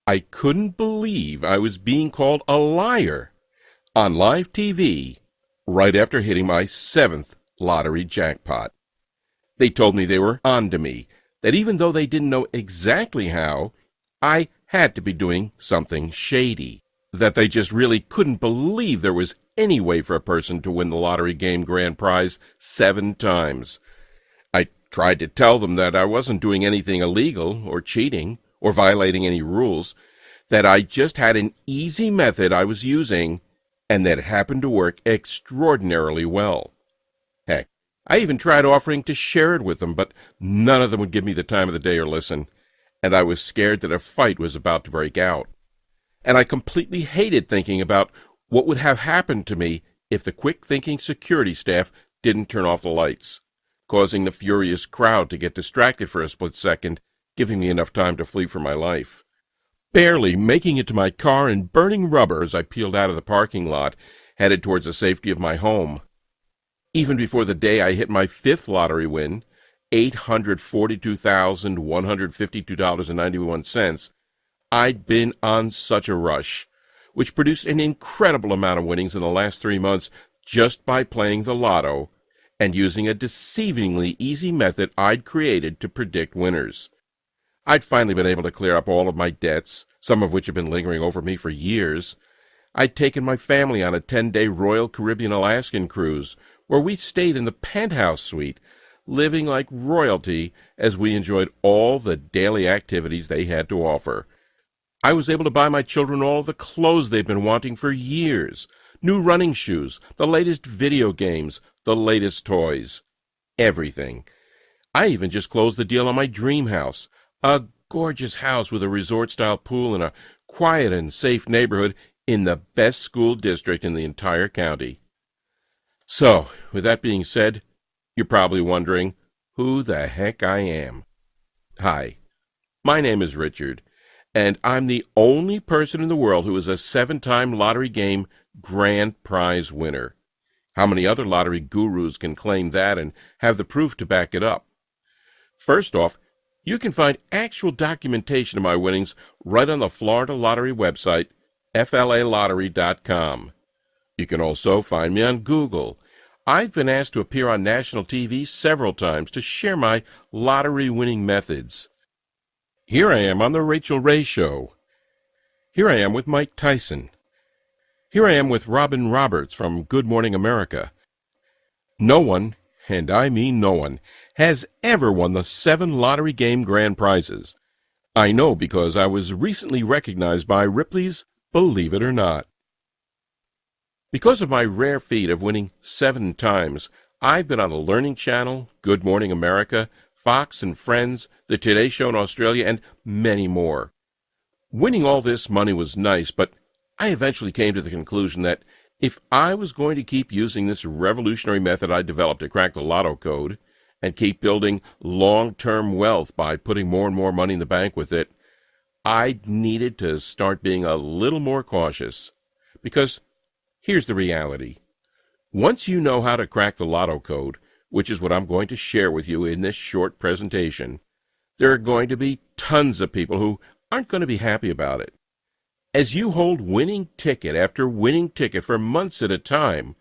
I couldn't believe I was being called a liar on live TV right after hitting my 7th lottery jackpot. They told me they were on to me, that even though they didn't know exactly how, I had to be doing something shady, that they just really couldn't believe there was any way for a person to win the lottery game grand prize 7 times. I tried to tell them that I wasn't doing anything illegal or cheating or violating any rules, that I just had an easy method I was using, and that it happened to work extraordinarily well. Heck, I even tried offering to share it with them, but none of them would give me the time of the day or listen, and I was scared that a fight was about to break out. And I completely hated thinking about what would have happened to me if the quick-thinking security staff didn't turn off the lights, causing the furious crowd to get distracted for a split second, giving me enough time to flee for my life. Barely making it to my car and burning rubber as I peeled out of the parking lot, headed towards the safety of my home. Even before the day I hit my 5th lottery win, $842,152.91, I'd been on such a rush, which produced an incredible amount of winnings in the last 3 months just by playing the Lotto and using a deceivingly easy method I'd created to predict winners. I'd finally been able to clear up all of my debts, some of which had been lingering over me for years. I'd taken my family on a 10-day Royal Caribbean Alaskan cruise, where we stayed in the penthouse suite, living like royalty as we enjoyed all the daily activities they had to offer. I was able to buy my children all the clothes they've been wanting for years, new running shoes, the latest video games, the latest toys, everything. I even just closed the deal on my dream house, a gorgeous house with a resort-style pool in a quiet and safe neighborhood in the best school district in the entire county. So, with that being said, you're probably wondering who the heck I am. Hi, my name is Richard, and I'm the only person in the world who is a 7-time lottery game grand prize winner. How many other lottery gurus can claim that and have the proof to back it up? First off, you can find actual documentation of my winnings right on the Florida Lottery website, flalottery.com. You can also find me on Google. I've been asked to appear on national TV several times to share my lottery-winning methods. Here I am on The Rachel Ray Show. Here I am with Mike Tyson. Here I am with Robin Roberts from Good Morning America. No one, and I mean no one, has ever won the 7 lottery game grand prizes. I know because I was recently recognized by Ripley's Believe It or Not. Because of my rare feat of winning 7 times, I've been on the Learning Channel, Good Morning America, Fox and Friends, The Today Show in Australia, and many more. Winning all this money was nice, but I eventually came to the conclusion that if I was going to keep using this revolutionary method I developed to crack the Lotto code, and keep building long-term wealth by putting more and more money in the bank with it, I needed to start being a little more cautious. Because here's the reality. Once you know how to crack the Lotto code, which is what I'm going to share with you in this short presentation, there are going to be tons of people who aren't going to be happy about it. As you hold winning ticket after winning ticket for months at a time,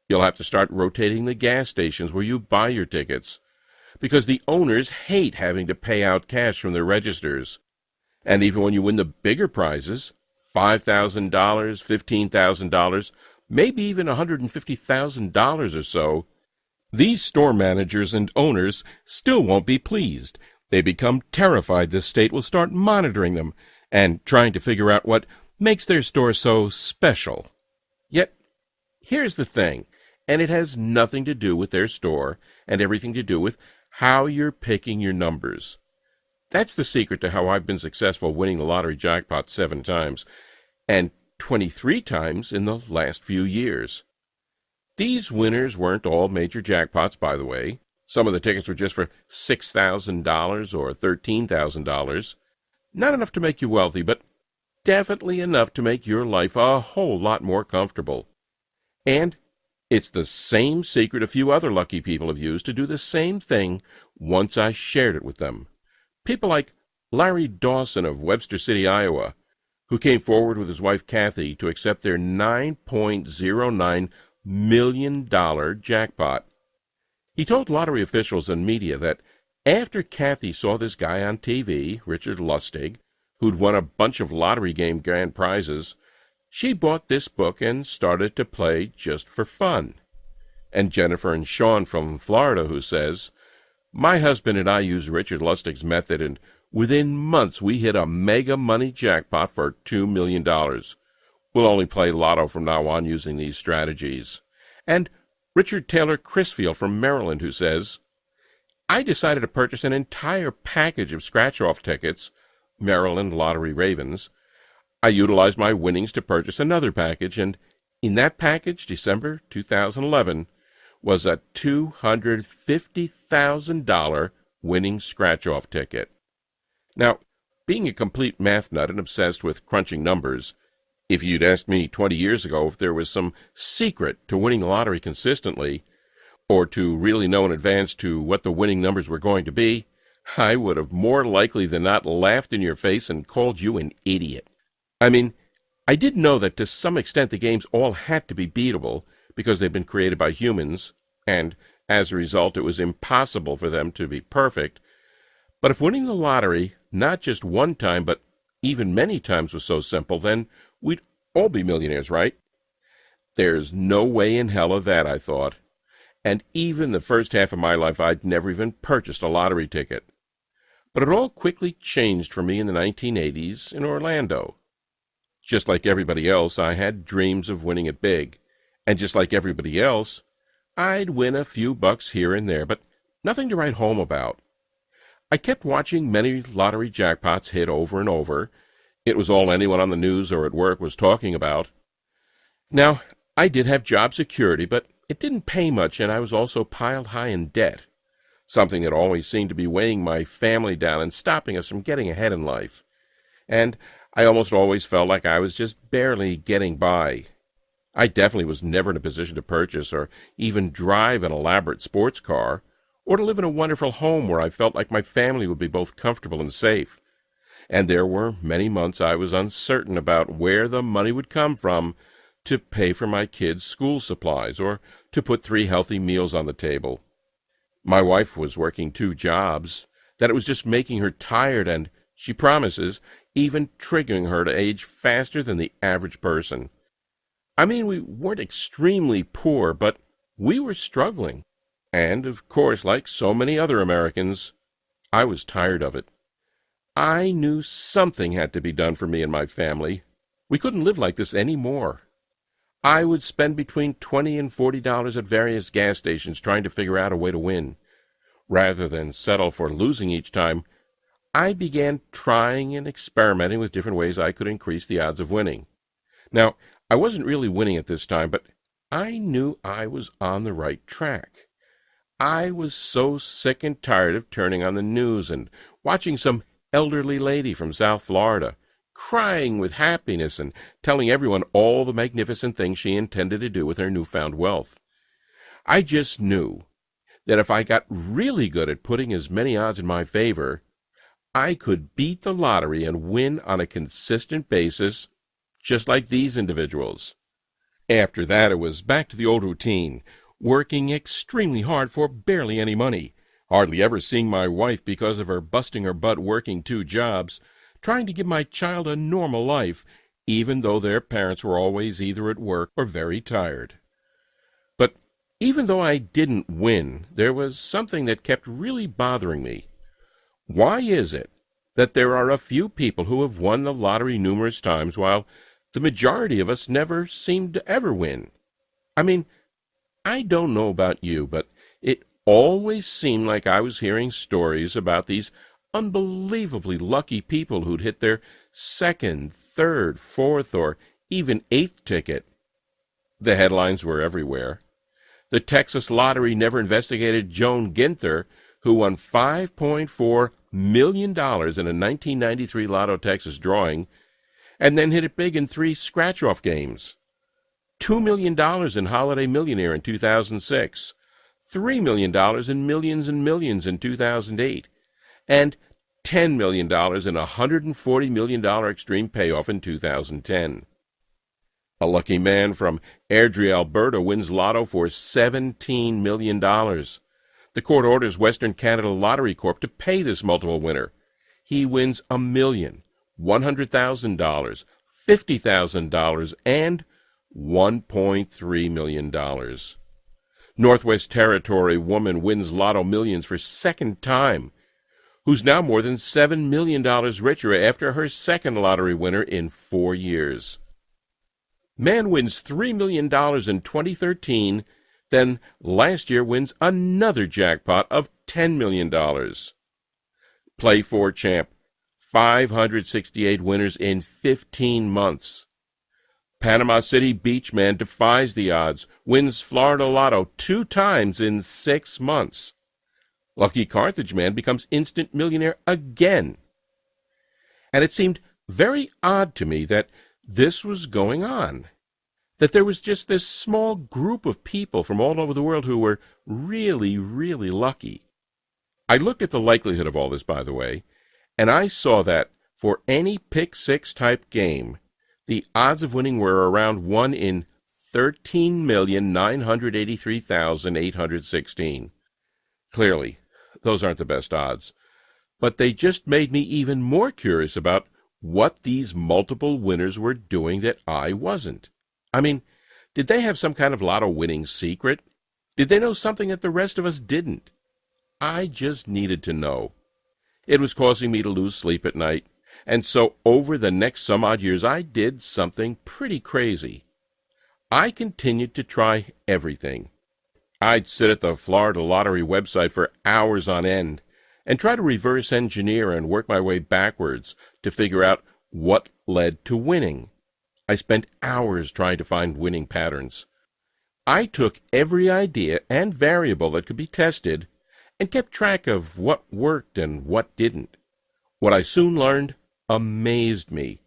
you'll have to start rotating the gas stations where you buy your tickets, because the owners hate having to pay out cash from their registers. And even when you win the bigger prizes, $5,000, $15,000, maybe even $150,000 or so, these store managers and owners still won't be pleased. They become terrified the state will start monitoring them and trying to figure out what makes their store so special. Yet, here's the thing, and it has nothing to do with their store and everything to do with how you're picking your numbers. That's the secret to how I've been successful winning the lottery jackpot 7 times, and 23 times in the last few years. These winners weren't all major jackpots, by the way. Some of the tickets were just for $6,000 or $13,000. Not enough to make you wealthy, but definitely enough to make your life a whole lot more comfortable. And it's the same secret a few other lucky people have used to do the same thing once I shared it with them. People like Larry Dawson of Webster City, Iowa, who came forward with his wife Kathy to accept their $9.09 million jackpot. He told lottery officials and media that after Kathy saw this guy on TV, Richard Lustig, who'd won a bunch of lottery game grand prizes, she bought this book and started to play just for fun. And Jennifer and Sean from Florida, who says, "My husband and I used Richard Lustig's method, and within months we hit a mega money jackpot for $2 million. We'll only play Lotto from now on using these strategies." And Richard Taylor Crisfield from Maryland, who says, "I decided to purchase an entire package of scratch-off tickets, Maryland Lottery Ravens. I utilized my winnings to purchase another package, and in that package, December 2011, was a $250,000 winning scratch-off ticket." Now, being a complete math nut and obsessed with crunching numbers, if you'd asked me 20 years ago if there was some secret to winning the lottery consistently, or to really know in advance to what the winning numbers were going to be, I would have more likely than not laughed in your face and called you an idiot. I mean, I did know that to some extent the games all had to be beatable because they'd been created by humans, and as a result it was impossible for them to be perfect. But if winning the lottery, not just one time, but even many times was so simple, then we'd all be millionaires, right? There's no way in hell of that, I thought. And even the first half of my life, I'd never even purchased a lottery ticket. But it all quickly changed for me in the 1980s in Orlando. Just like everybody else, I had dreams of winning it big. And just like everybody else, I'd win a few bucks here and there, but nothing to write home about. I kept watching many lottery jackpots hit over and over. It was all anyone on the news or at work was talking about. Now, I did have job security, but it didn't pay much, and I was also piled high in debt, something that always seemed to be weighing my family down and stopping us from getting ahead in life. And I almost always felt like I was just barely getting by. I definitely was never in a position to purchase or even drive an elaborate sports car, or to live in a wonderful home where I felt like my family would be both comfortable and safe. And there were many months I was uncertain about where the money would come from to pay for my kids' school supplies or to put 3 healthy meals on the table. My wife was working 2 jobs, that it was just making her tired and, she promises, even triggering her to age faster than the average person. I mean, we weren't extremely poor, but we were struggling. And, of course, like so many other Americans, I was tired of it. I knew something had to be done for me and my family. We couldn't live like this anymore. I would spend between $20 and $40 at various gas stations trying to figure out a way to win. Rather than settle for losing each time, I began trying and experimenting with different ways I could increase the odds of winning. Now, I wasn't really winning at this time, but I knew I was on the right track. I was so sick and tired of turning on the news and watching some elderly lady from South Florida crying with happiness and telling everyone all the magnificent things she intended to do with her newfound wealth. I just knew that if I got really good at putting as many odds in my favor, I could beat the lottery and win on a consistent basis, just like these individuals. After that, it was back to the old routine, working extremely hard for barely any money, hardly ever seeing my wife because of her busting her butt working 2 jobs, trying to give my child a normal life, even though their parents were always either at work or very tired. But even though I didn't win, there was something that kept really bothering me. Why is it that there are a few people who have won the lottery numerous times while the majority of us never seem to ever win? I mean, I don't know about you, but it always seemed like I was hearing stories about these unbelievably lucky people who'd hit their 2nd, 3rd, 4th, or even 8th ticket. The headlines were everywhere. The Texas Lottery never investigated Joan Ginther, who won $5.4 million in a 1993 Lotto Texas drawing, and then hit it big in 3 scratch-off games. $2 million in Holiday Millionaire in 2006, $3 million in Millions and Millions in 2008, and $10 million and a $140 million extreme payoff in 2010. A lucky man from Airdrie, Alberta wins Lotto for $17 million. The court orders Western Canada Lottery Corp to pay this multiple winner. He wins $1 million, $100,000, $50,000, and $1.3 million. Northwest Territory woman wins Lotto Millions for second time, who's now more than $7 million richer after her second lottery winner in 4 years. Man wins $3 million in 2013, then last year wins another jackpot of $10 million. Play 4 champ, 568 winners in 15 months. Panama City Beach man defies the odds, wins Florida Lotto 2 times in 6 months. Lucky Carthage man becomes instant millionaire again. And it seemed very odd to me that this was going on, that there was just this small group of people from all over the world who were really, really lucky. I looked at the likelihood of all this, by the way, and I saw that for any pick-six type game, the odds of winning were around 1 in 13,983,816. Clearly, those aren't the best odds, but they just made me even more curious about what these multiple winners were doing that I wasn't. I mean, did they have some kind of lotto winning secret? Did they know something that the rest of us didn't? I just needed to know. It was causing me to lose sleep at night, and so over the next some odd years I did something pretty crazy. I continued to try everything. I'd sit at the Florida Lottery website for hours on end and try to reverse engineer and work my way backwards to figure out what led to winning. I spent hours trying to find winning patterns. I took every idea and variable that could be tested and kept track of what worked and what didn't. What I soon learned amazed me.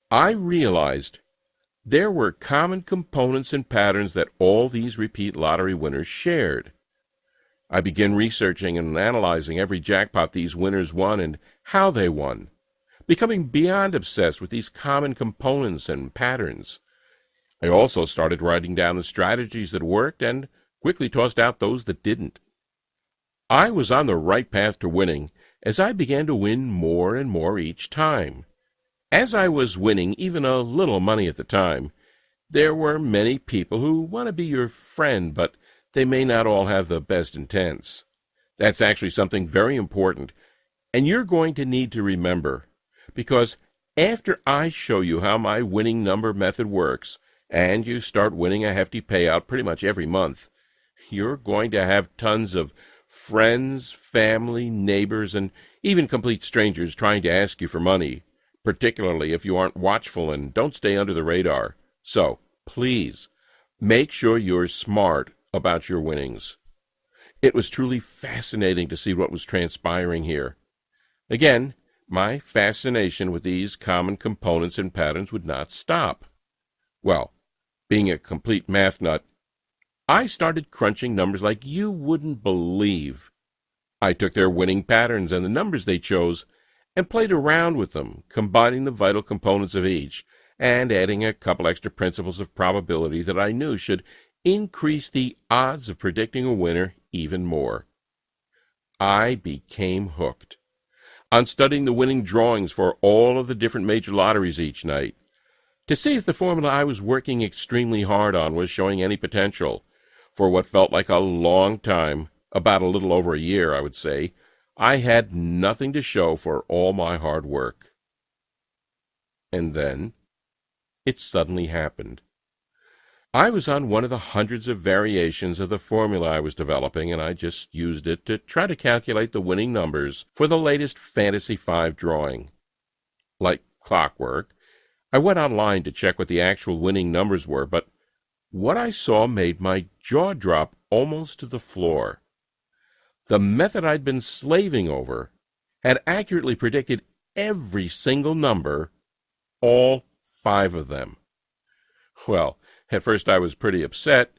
I realized there were common components and patterns that all these repeat lottery winners shared. I began researching and analyzing every jackpot these winners won and how they won, becoming beyond obsessed with these common components and patterns. I also started writing down the strategies that worked and quickly tossed out those that didn't. I was on the right path to winning as I began to win more and more each time. As I was winning even a little money at the time, there were many people who want to be your friend, but they may not all have the best intents. That's actually something very important, and you're going to need to remember, because after I show you how my winning number method works, and you start winning a hefty payout pretty much every month, you're going to have tons of friends, family, neighbors, and even complete strangers trying to ask you for money, particularly if you aren't watchful and don't stay under the radar. So, please, make sure you're smart about your winnings. It was truly fascinating to see what was transpiring here. Again, my fascination with these common components and patterns would not stop. Well, being a complete math nut, I started crunching numbers like you wouldn't believe. I took their winning patterns and the numbers they chose and played around with them, combining the vital components of each and adding a couple extra principles of probability that I knew should increase the odds of predicting a winner even more. I became hooked on studying the winning drawings for all of the different major lotteries each night to see if the formula I was working extremely hard on was showing any potential. For what felt like a long time, about a little over a year, I would say, I had nothing to show for all my hard work. And then it suddenly happened. I was on one of the hundreds of variations of the formula I was developing, and I just used it to try to calculate the winning numbers for the latest Fantasy 5 drawing. Like clockwork, I went online to check what the actual winning numbers were, but what I saw made my jaw drop almost to the floor. The method I'd been slaving over had accurately predicted every single number, all 5 of them. Well, at first I was pretty upset.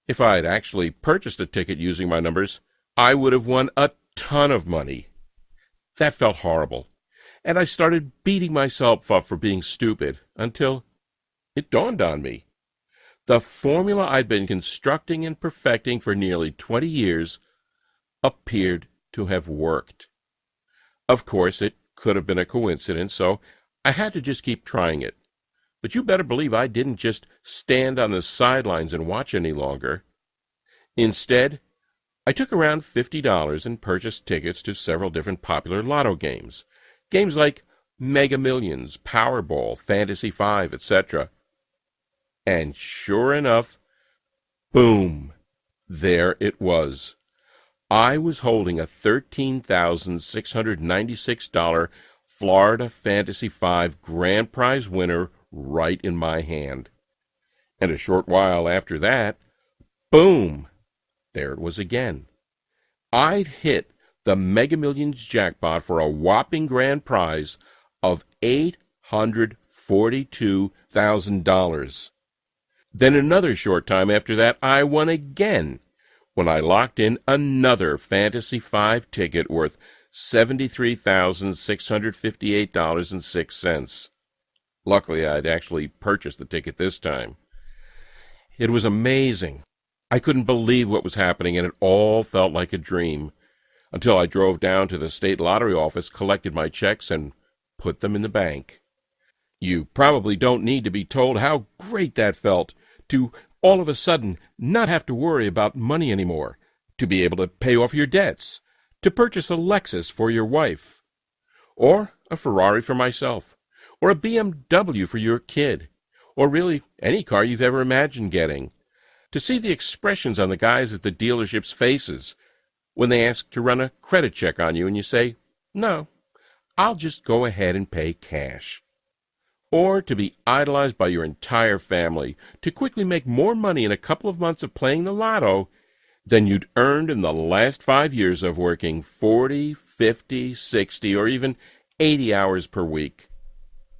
If I had actually purchased a ticket using my numbers, I would have won a ton of money. That felt horrible, and I started beating myself up for being stupid until it dawned on me. The formula I'd been constructing and perfecting for nearly 20 years appeared to have worked. Of course, it could have been a coincidence, so I had to just keep trying it. But you better believe I didn't just stand on the sidelines and watch any longer. Instead, I took around $50 and purchased tickets to several different popular Lotto games. Games like Mega Millions, Powerball, Fantasy 5, etc. And sure enough, boom, there it was. I was holding a $13,696 Florida Fantasy 5 grand prize winner right in my hand. And a short while after that, boom, there it was again. I'd hit the Mega Millions jackpot for a whopping grand prize of $842,000. Then another short time after that, I won again when I locked in another Fantasy 5 ticket worth $73,658.06. Luckily, I'd actually purchased the ticket this time. It was amazing. I couldn't believe what was happening, and it all felt like a dream, until I drove down to the state lottery office, collected my checks, and put them in the bank. You probably don't need to be told how great that felt, to all of a sudden not have to worry about money anymore, to be able to pay off your debts, to purchase a Lexus for your wife, or a Ferrari for myself, or a BMW for your kid, or really any car you've ever imagined getting. To see the expressions on the guys at the dealership's faces when they ask to run a credit check on you and you say, "No, I'll just go ahead and pay cash." Or to be idolized by your entire family, to quickly make more money in a couple of months of playing the Lotto than you'd earned in the last 5 years of working 40, 50, 60, or even 80 hours per week.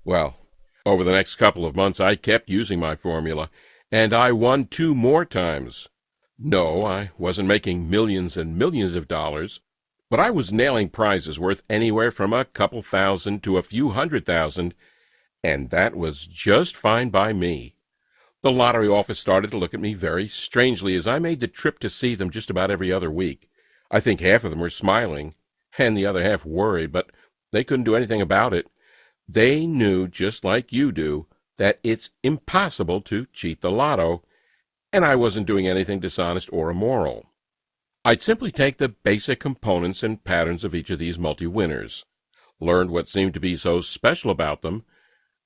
Well, over the next couple of months I kept using my formula, and I won 2 more times. No, I wasn't making millions and millions of dollars, but I was nailing prizes worth anywhere from a couple thousand to a few $100,000, and that was just fine by me. The lottery office started to look at me very strangely as I made the trip to see them just about every other week. I think half of them were smiling, and the other half worried, but they couldn't do anything about it. They knew, just like you do, that it's impossible to cheat the Lotto, and I wasn't doing anything dishonest or immoral. I'd simply take the basic components and patterns of each of these multi-winners, learned what seemed to be so special about them,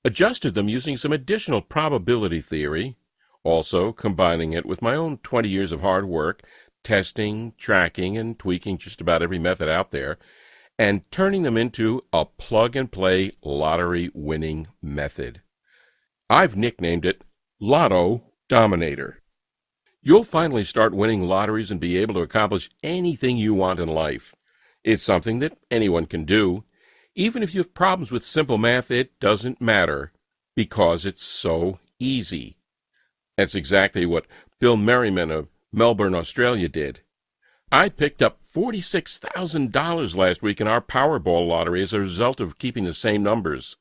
adjusted them using some additional probability theory, also combining it with my own 20 years of hard work, testing, tracking, and tweaking just about every method out there, and turning them into a plug-and-play lottery winning method. I've nicknamed it Lotto Dominator. You'll finally start winning lotteries and be able to accomplish anything you want in life. It's something that anyone can do. Even if you have problems with simple math, it doesn't matter, because it's so easy. That's exactly what Bill Merriman of Melbourne, Australia did. I picked up $46,000 last week in our Powerball Lottery as a result of keeping the same numbers.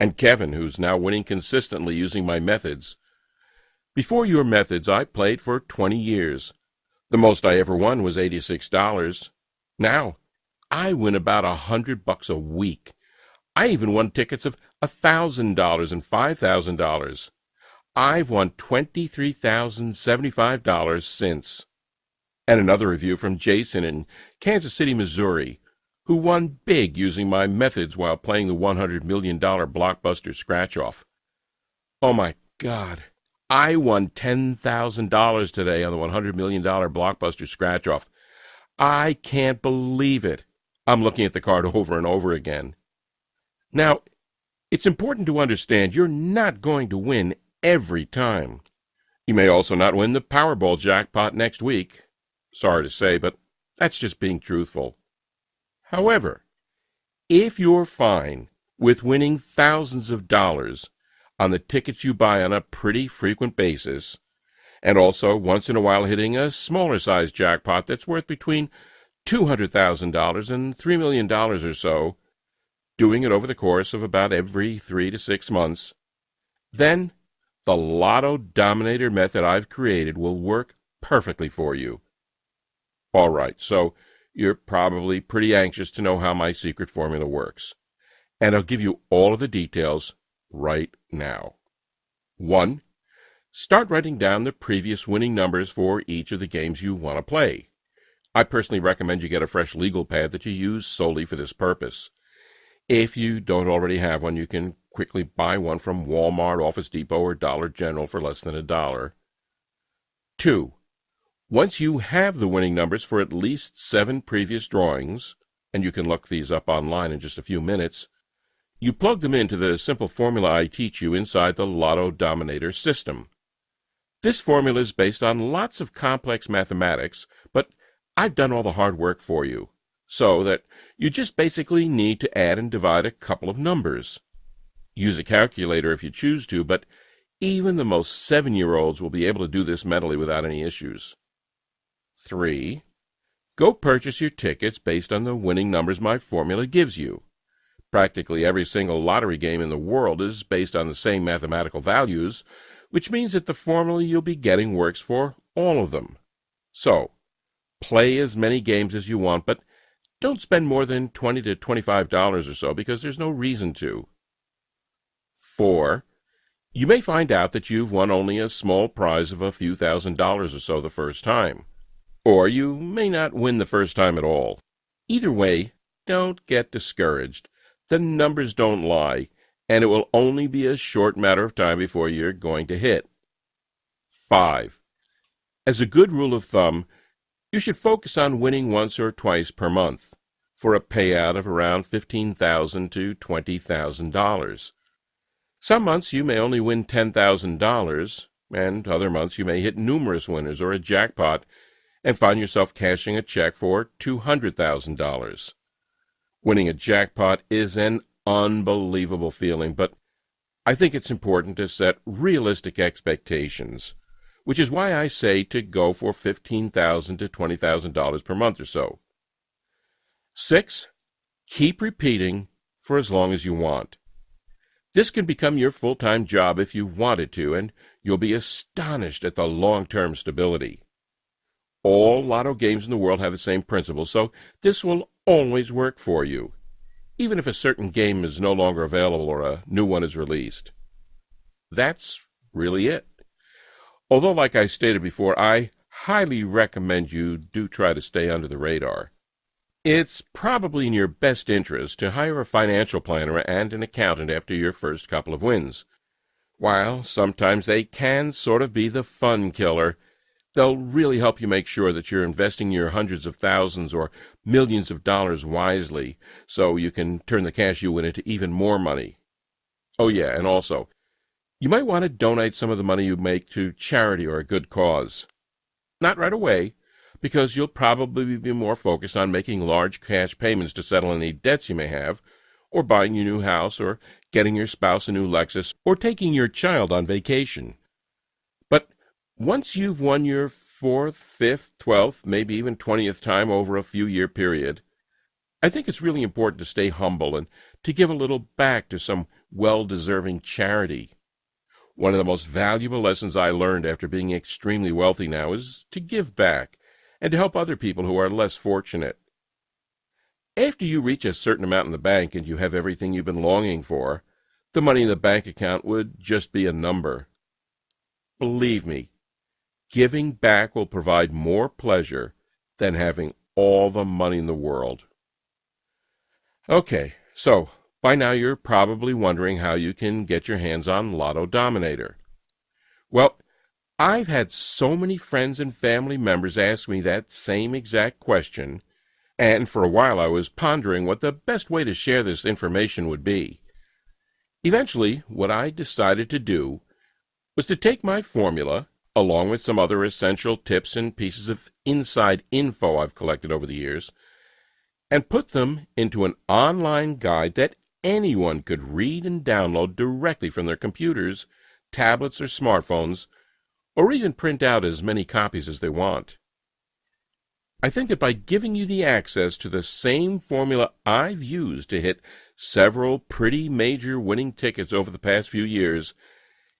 And Kevin, who's now winning consistently using my methods. Before your methods, I played for 20 years. The most I ever won was $86. Now, I win about $100 a week. I even won tickets of $1,000 and $5,000. I've won $23,075 since. And another review from Jason in Kansas City, Missouri, who won big using my methods while playing the $100 million blockbuster scratch-off. Oh my God, I won $10,000 today on the $100 million blockbuster scratch-off. I can't believe it. I'm looking at the card over and over again. Now, it's important to understand you're not going to win every time. You may also not win the Powerball jackpot next week. Sorry to say, but that's just being truthful. However, if you're fine with winning thousands of dollars on the tickets you buy on a pretty frequent basis, and also once in a while hitting a smaller size jackpot that's worth between $200,000 and $3 million or so, doing it over the course of about every 3 to 6 months, then the Lotto Dominator method I've created will work perfectly for you. All right, so you're probably pretty anxious to know how my secret formula works, and I'll give you all of the details right now. 1. Start writing down the previous winning numbers for each of the games you want to play. I personally recommend you get a fresh legal pad that you use solely for this purpose. If you don't already have one, you can quickly buy one from Walmart, Office Depot, or Dollar General for less than $1. 2. Once you have the winning numbers for at least 7 previous drawings, and you can look these up online in just a few minutes, you plug them into the simple formula I teach you inside the Lotto Dominator system. This formula is based on lots of complex mathematics, but I've done all the hard work for you, so that you just basically need to add and divide a couple of numbers. Use a calculator if you choose to, but even the most 7-year-olds will be able to do this mentally without any issues. 3. Go purchase your tickets based on the winning numbers my formula gives you. Practically every single lottery game in the world is based on the same mathematical values, which means that the formula you'll be getting works for all of them. So, play as many games as you want, but don't spend more than $20 to $25 or so, because there's no reason to. 4. You may find out that you've won only a small prize of a few $1,000s or so the first time. Or you may not win the first time at all. Either way, don't get discouraged. The numbers don't lie, and it will only be a short matter of time before you're going to hit. 5. As a good rule of thumb, you should focus on winning once or twice per month, for a payout of around $15,000 to $20,000. Some months you may only win $10,000, and other months you may hit numerous winners or a jackpot and find yourself cashing a check for $200,000. Winning a jackpot is an unbelievable feeling, but I think it's important to set realistic expectations, which is why I say to go for $15,000 to $20,000 per month or so. 6. Keep repeating for as long as you want. This can become your full-time job if you wanted to, and you'll be astonished at the long-term stability. All Lotto games in the world have the same principle, so this will always work for you, even if a certain game is no longer available or a new one is released. That's really it. Although, like I stated before, I highly recommend you do try to stay under the radar. It's probably in your best interest to hire a financial planner and an accountant after your first couple of wins. While sometimes they can sort of be the fun killer, they'll really help you make sure that you're investing your hundreds of thousands or millions of dollars wisely, so you can turn the cash you win into even more money. Oh yeah, and also, you might want to donate some of the money you make to charity or a good cause. Not right away, because you'll probably be more focused on making large cash payments to settle any debts you may have, or buying your new house, or getting your spouse a new Lexus, or taking your child on vacation. But once you've won your 4th, 5th, 12th, maybe even 20th time over a few-year period, I think it's really important to stay humble and to give a little back to some well-deserving charity. One of the most valuable lessons I learned after being extremely wealthy now is to give back and to help other people who are less fortunate. After you reach a certain amount in the bank and you have everything you've been longing for, the money in the bank account would just be a number. Believe me, giving back will provide more pleasure than having all the money in the world. Okay, so by now you're probably wondering how you can get your hands on Lotto Dominator. Well, I've had so many friends and family members ask me that same exact question, and for a while I was pondering what the best way to share this information would be. Eventually, what I decided to do was to take my formula, along with some other essential tips and pieces of inside info I've collected over the years, and put them into an online guide that anyone could read and download directly from their computers, tablets, or smartphones, or even print out as many copies as they want. I think that by giving you the access to the same formula I've used to hit several pretty major winning tickets over the past few years,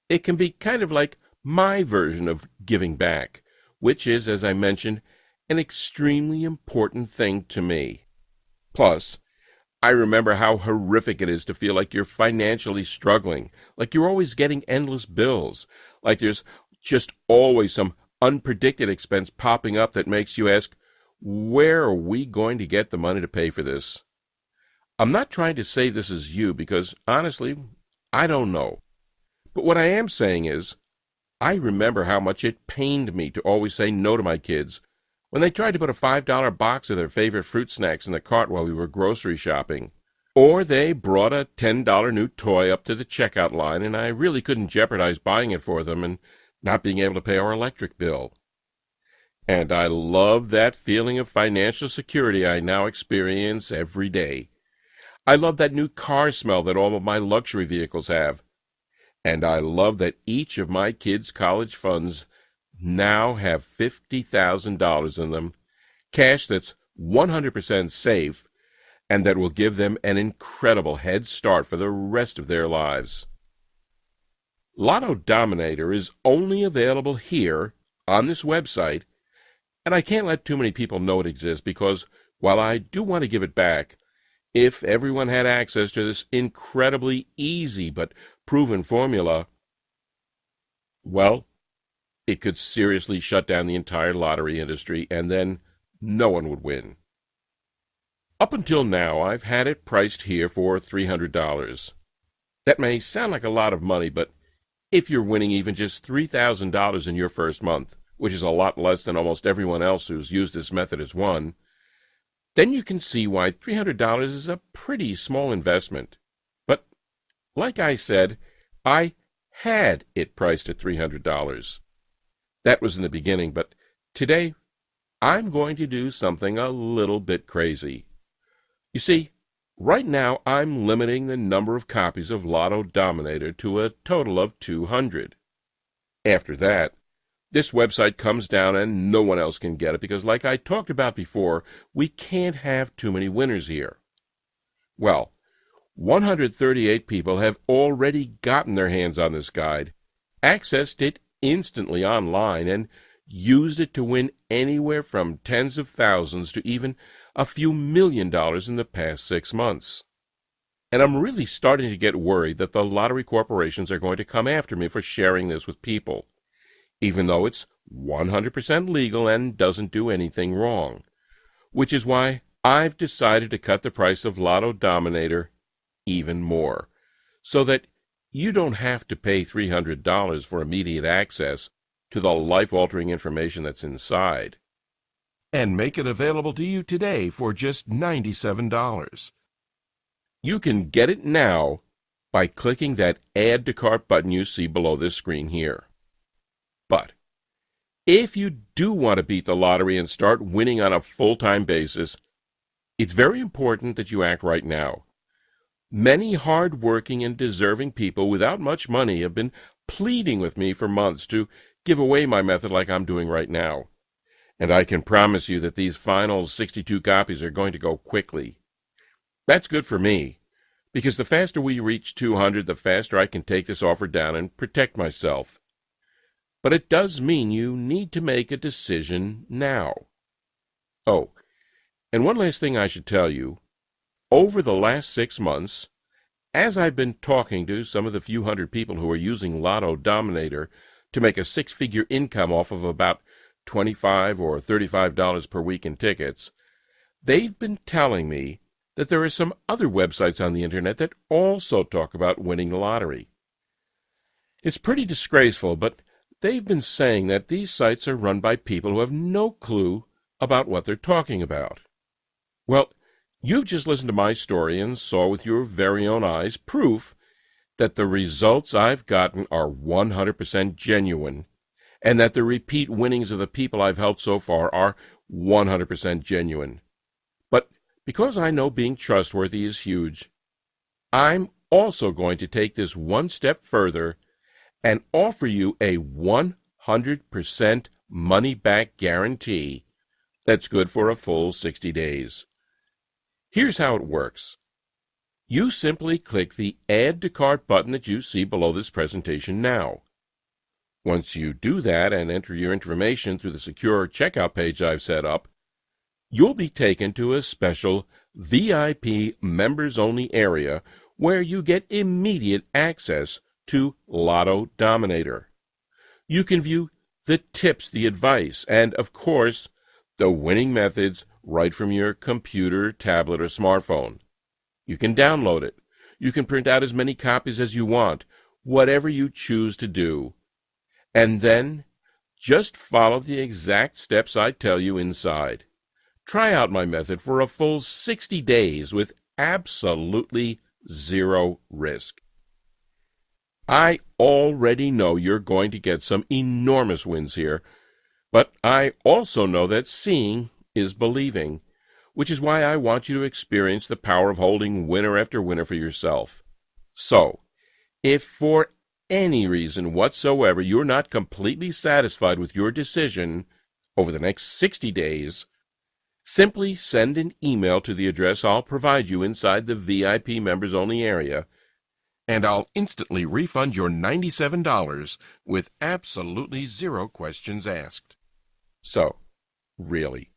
it can be kind of like my version of giving back, which is, as I mentioned, an extremely important thing to me. Plus, I remember how horrific it is to feel like you're financially struggling, like you're always getting endless bills, like there's just always some unpredicted expense popping up that makes you ask, where are we going to get the money to pay for this? I'm not trying to say this is you because, honestly, I don't know. But what I am saying is, I remember how much it pained me to always say no to my kids when they tried to put a $5 box of their favorite fruit snacks in the cart while we were grocery shopping. Or they brought a $10 new toy up to the checkout line and I really couldn't jeopardize buying it for them and not being able to pay our electric bill. And I love that feeling of financial security I now experience every day. I love that new car smell that all of my luxury vehicles have. And I love that each of my kids' college funds now have $50,000 in them, cash that's 100% safe, and that will give them an incredible head start for the rest of their lives. Lotto Dominator is only available here on this website, and I can't let too many people know it exists because while I do want to give it back, if everyone had access to this incredibly easy but proven formula, well, it could seriously shut down the entire lottery industry, and then no one would win. Up until now, I've had it priced here for $300. That may sound like a lot of money, but if you're winning even just $3,000 in your first month, which is a lot less than almost everyone else who's used this method has won, then you can see why $300 is a pretty small investment. But, like I said, I had it priced at $300. That was in the beginning, but today I'm going to do something a little bit crazy. You see, right now I'm limiting the number of copies of Lotto Dominator to a total of 200. After that, this website comes down and no one else can get it because, like I talked about before, we can't have too many winners here. Well, 138 people have already gotten their hands on this guide, accessed it instantly online, and used it to win anywhere from tens of thousands to even a few $1,000,000 in the past 6 months. And I'm really starting to get worried that the lottery corporations are going to come after me for sharing this with people, even though it's 100% legal and doesn't do anything wrong, which is why I've decided to cut the price of Lotto Dominator even more, so that you don't have to pay $300 for immediate access to the life-altering information that's inside. And make it available to you today for just $97. You can get it now by clicking that Add to Cart button you see below this screen here. But if you do want to beat the lottery and start winning on a full-time basis, it's very important that you act right now. Many hard-working and deserving people without much money have been pleading with me for months to give away my method like I'm doing right now. And I can promise you that these final 62 copies are going to go quickly. That's good for me, because the faster we reach 200, the faster I can take this offer down and protect myself. But it does mean you need to make a decision now. Oh, and one last thing I should tell you. Over the last 6 months, as I've been talking to some of the few hundred people who are using Lotto Dominator to make a 6-figure income off of about $25 or $35 per week in tickets, they've been telling me that there are some other websites on the internet that also talk about winning the lottery. It's pretty disgraceful, but they've been saying that these sites are run by people who have no clue about what they're talking about. Well, you've just listened to my story and saw with your very own eyes proof that the results I've gotten are 100% genuine, and that the repeat winnings of the people I've helped so far are 100% genuine. But because I know being trustworthy is huge, I'm also going to take this one step further and offer you a 100% money-back guarantee that's good for a full 60 days. Here's how it works. You simply click the Add to Cart button that you see below this presentation now. Once you do that and enter your information through the secure checkout page I've set up, you'll be taken to a special VIP members-only area where you get immediate access to Lotto Dominator. You can view the tips, the advice, and, of course, the winning methods right from your computer, tablet, or smartphone. You can download it. You can print out as many copies as you want, whatever you choose to do. And then, just follow the exact steps I tell you inside. Try out my method for a full 60 days with absolutely zero risk. I already know you're going to get some enormous wins here, but I also know that seeing is believing, which is why I want you to experience the power of holding winner after winner for yourself. So, if for any reason whatsoever you're not completely satisfied with your decision over the next 60 days, simply send an email to the address I'll provide you inside the VIP members-only area, and I'll instantly refund your $97 with absolutely zero questions asked. So, really,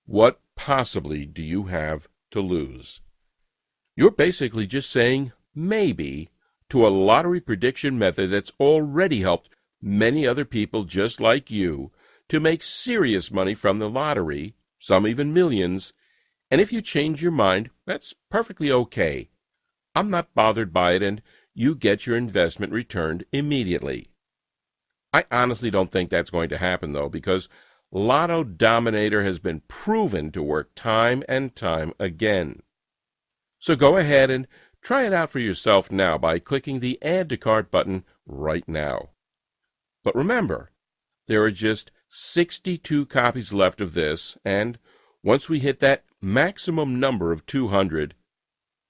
what possibly do you have to lose? You're basically just saying maybe to a lottery prediction method that's already helped many other people just like you to make serious money from the lottery, some even millions, and if you change your mind, that's perfectly okay. I'm not bothered by it, and you get your investment returned immediately. I honestly don't think that's going to happen, though, because Lotto Dominator has been proven to work time and time again. So go ahead and try it out for yourself now by clicking the Add to Cart button right now. But remember, there are just 62 copies left of this, and once we hit that maximum number of 200,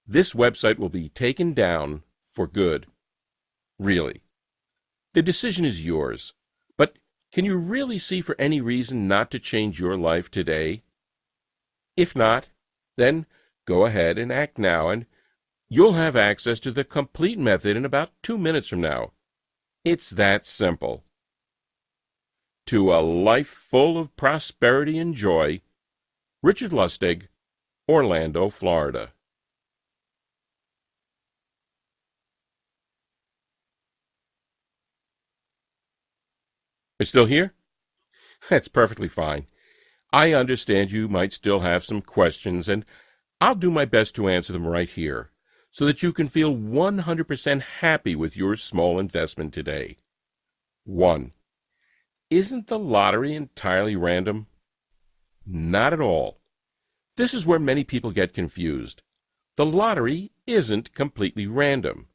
this website will be taken down for good. Really. The decision is yours, but can you really see for any reason not to change your life today? If not, then go ahead and act now, and you'll have access to the complete method in about 2 minutes from now. It's that simple. To a life full of prosperity and joy, Richard Lustig, Orlando, Florida. You're still here? That's perfectly fine. I understand you might still have some questions, and I'll do my best to answer them right here, so that you can feel 100% happy with your small investment today. 1. Isn't the lottery entirely random? Not at all. This is where many people get confused. The lottery isn't completely random.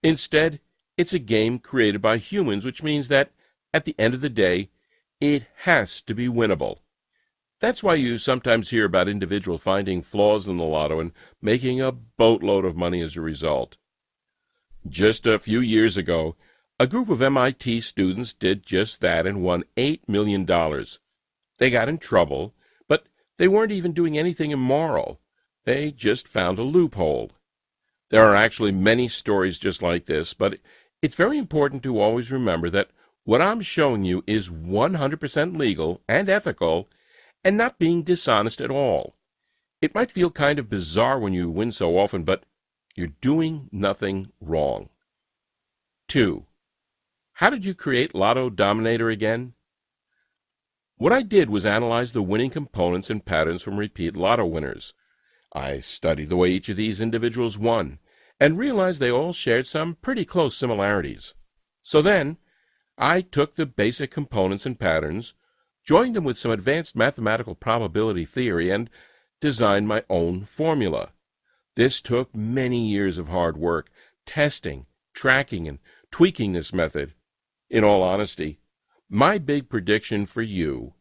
Instead, it's a game created by humans, which means that, at the end of the day, it has to be winnable. That's why you sometimes hear about individuals finding flaws in the lotto and making a boatload of money as a result. Just a few years ago, a group of MIT students did just that and won $8 million. They got in trouble, but they weren't even doing anything immoral. They just found a loophole. There are actually many stories just like this, but it's very important to always remember that what I'm showing you is 100% legal and ethical and not being dishonest at all. It might feel kind of bizarre when you win so often, but you're doing nothing wrong. 2. How did you create Lotto Dominator again? What I did was analyze the winning components and patterns from repeat Lotto winners. I studied the way each of these individuals won and realized they all shared some pretty close similarities. So then, I took the basic components and patterns, joined them with some advanced mathematical probability theory, and designed my own formula. This took many years of hard work, testing, tracking, and tweaking this method. In all honesty, my big prediction for you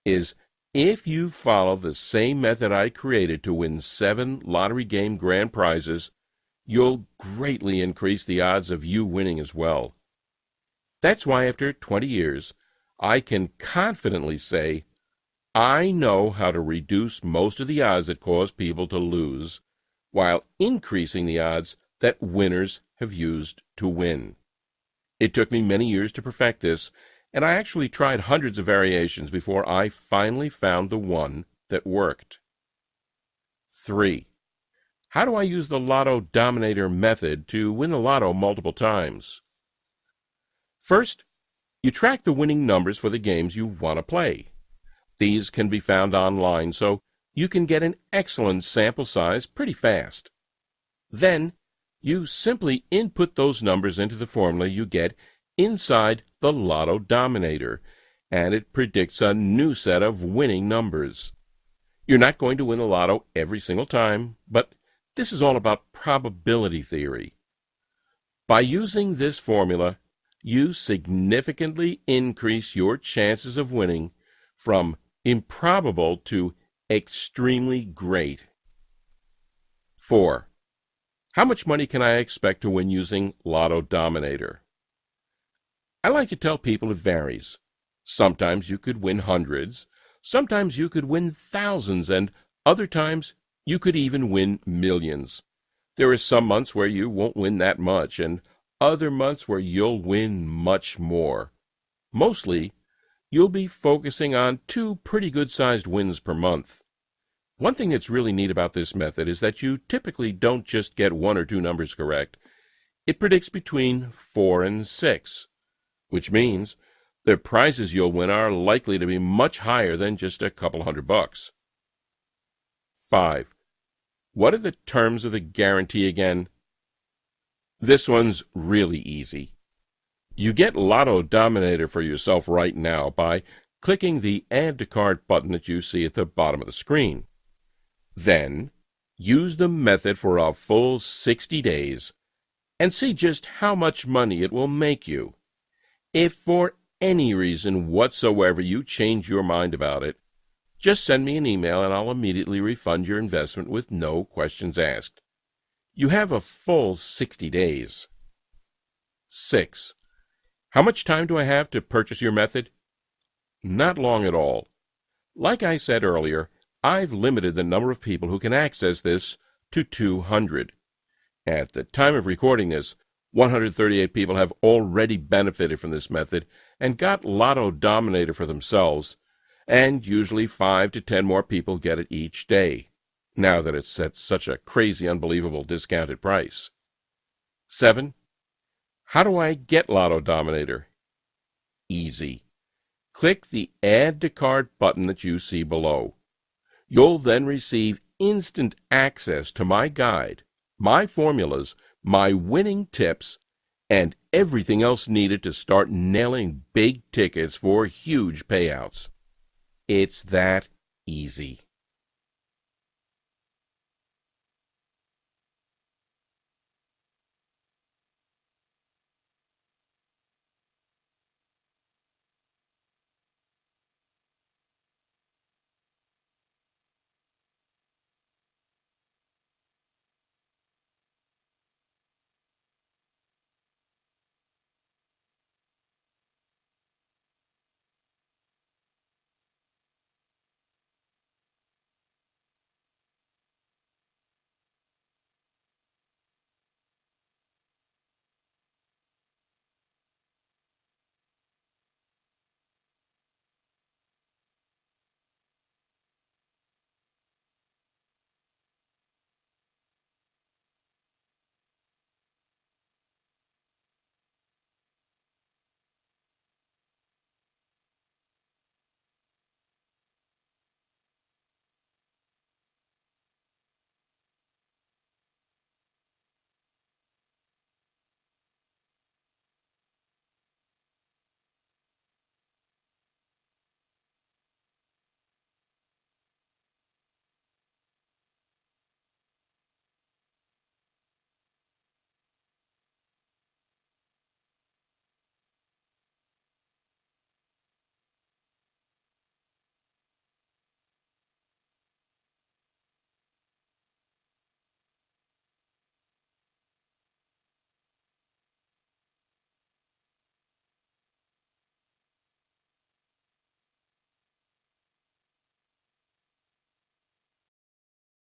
is if you follow the same method I created to win 7 lottery game grand prizes, you'll greatly increase the odds of you winning as well. That's why after 20 years, I can confidently say I know how to reduce most of the odds that cause people to lose, while increasing the odds that winners have used to win. It took me many years to perfect this, and I actually tried hundreds of variations before I finally found the one that worked. 3. How do I use the Lotto Dominator method to win the Lotto multiple times? First, you track the winning numbers for the games you want to play. These can be found online, so you can get an excellent sample size pretty fast. Then, you simply input those numbers into the formula you get inside the Lotto Dominator, and it predicts a new set of winning numbers. You're not going to win the Lotto every single time, but this is all about probability theory. By using this formula, you significantly increase your chances of winning from improbable to extremely great. 4. How much money can I expect to win using Lotto Dominator? I like to tell people it varies. Sometimes you could win hundreds, sometimes you could win thousands, and other times you could even win millions. There are some months where you won't win that much, and other months where you'll win much more. Mostly, you'll be focusing on 2 pretty good-sized wins per month. One thing that's really neat about this method is that you typically don't just get 1 or 2 numbers correct. It predicts between 4 and 6, which means the prizes you'll win are likely to be much higher than just a couple $100. 5. What are the terms of the guarantee again? This one's really easy. You get Lotto Dominator for yourself right now by clicking the Add to Cart button that you see at the bottom of the screen. Then, use the method for a full 60 days and see just how much money it will make you. If for any reason whatsoever you change your mind about it, just send me an email and I'll immediately refund your investment with no questions asked. You have a full 60 days. 6. How much time do I have to purchase your method? Not long at all. Like I said earlier, I've limited the number of people who can access this to 200. At the time of recording this, 138 people have already benefited from this method and got Lotto Dominator for themselves, and usually 5 to 10 more people get it each day, now that it's at such a crazy, unbelievable discounted price. 7. How do I get Lotto Dominator? Easy. Click the Add to Cart button that you see below. You'll then receive instant access to my guide, my formulas, my winning tips, and everything else needed to start nailing big tickets for huge payouts. It's that easy.